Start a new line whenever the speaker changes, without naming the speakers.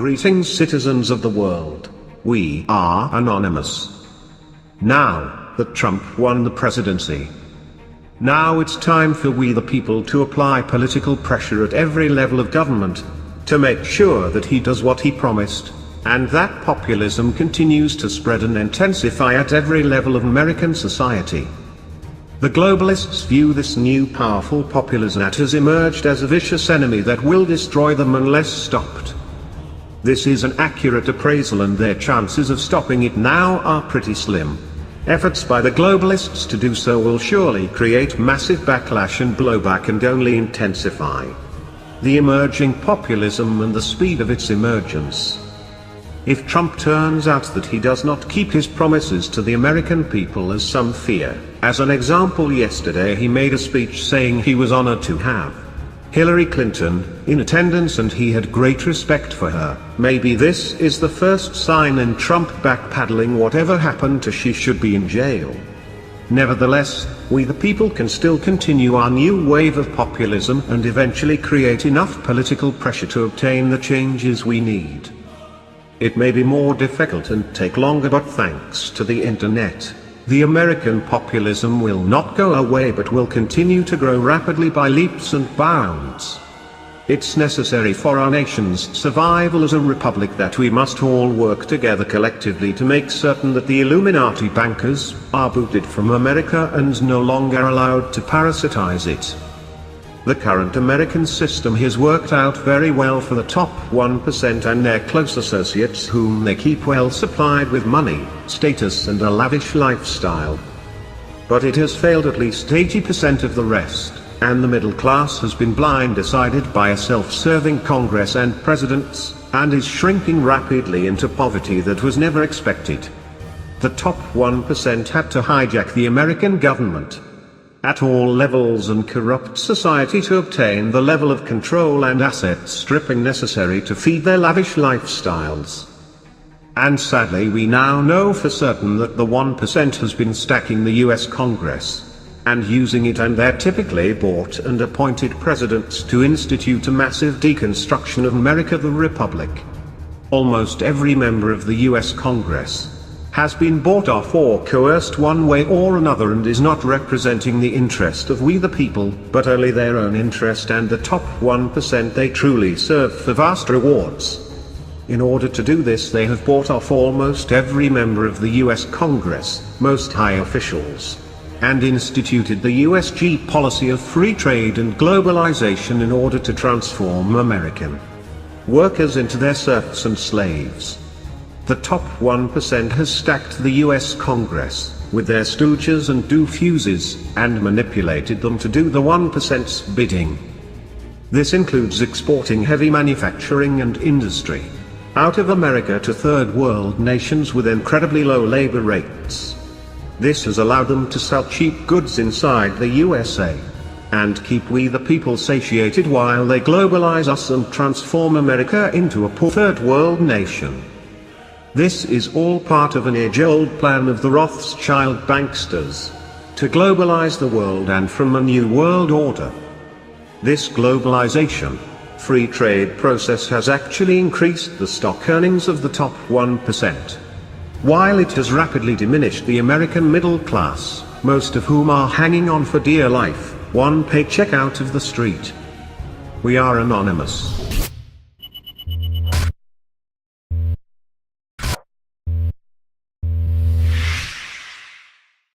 Greetings, citizens of the world. We are anonymous. Now that Trump won the presidency, now it's time for we the people to apply political pressure at every level of government to make sure that he does what he promised, and that populism continues to spread and intensify at every level of American society. The globalists view this new powerful populism that has emerged as a vicious enemy that will destroy them unless stopped. This is an accurate appraisal, and their chances of stopping it now are pretty slim. Efforts by the globalists to do so will surely create massive backlash and blowback and only intensify the emerging populism and the speed of its emergence. If Trump turns out that he does not keep his promises to the American people, as some fear, as an example, yesterday he made a speech saying he was honored to have Hillary Clinton in attendance and he had great respect for her. Maybe this is the first sign in Trump backpedaling. Whatever happened to she should be in jail. Nevertheless, we the people can still continue our new wave of populism and eventually create enough political pressure to obtain the changes we need. It may be more difficult and take longer, but thanks to the internet, the American populism will not go away but will continue to grow rapidly by leaps and bounds. It's necessary for our nation's survival as a republic that we must all work together collectively to make certain that the Illuminati bankers are booted from America and no longer allowed to parasitize it. The current American system has worked out very well for the top 1% and their close associates, whom they keep well supplied with money, status and a lavish lifestyle. But it has failed at least 80% of the rest, and the middle class has been blindsided by a self-serving Congress and presidents, and is shrinking rapidly into poverty that was never expected. The top 1% had to hijack the American government at all levels and corrupt society to obtain the level of control and asset stripping necessary to feed their lavish lifestyles. And sadly, we now know for certain that the 1% has been stacking the US Congress and using it and their typically bought and appointed presidents to institute a massive deconstruction of America the Republic. Almost every member of the US Congress has been bought off or coerced one way or another and is not representing the interest of we the people, but only their own interest and the top 1% they truly serve for vast rewards. In order to do this, they have bought off almost every member of the US Congress, most high officials, and instituted the USG policy of free trade and globalization in order to transform American workers into their serfs and slaves. The top 1% has stacked the US Congress with their stooges and doofuses, and manipulated them to do the 1%'s bidding. This includes exporting heavy manufacturing and industry out of America to third world nations with incredibly low labor rates. This has allowed them to sell cheap goods inside the USA and keep we the people satiated while they globalize us and transform America into a poor third world nation. This is all part of an age-old plan of the Rothschild banksters to globalize the world and from a new world order. This globalization, free trade process has actually increased the stock earnings of the top 1%, while it has rapidly diminished the American middle class, most of whom are hanging on for dear life, one paycheck out of the street. We are anonymous.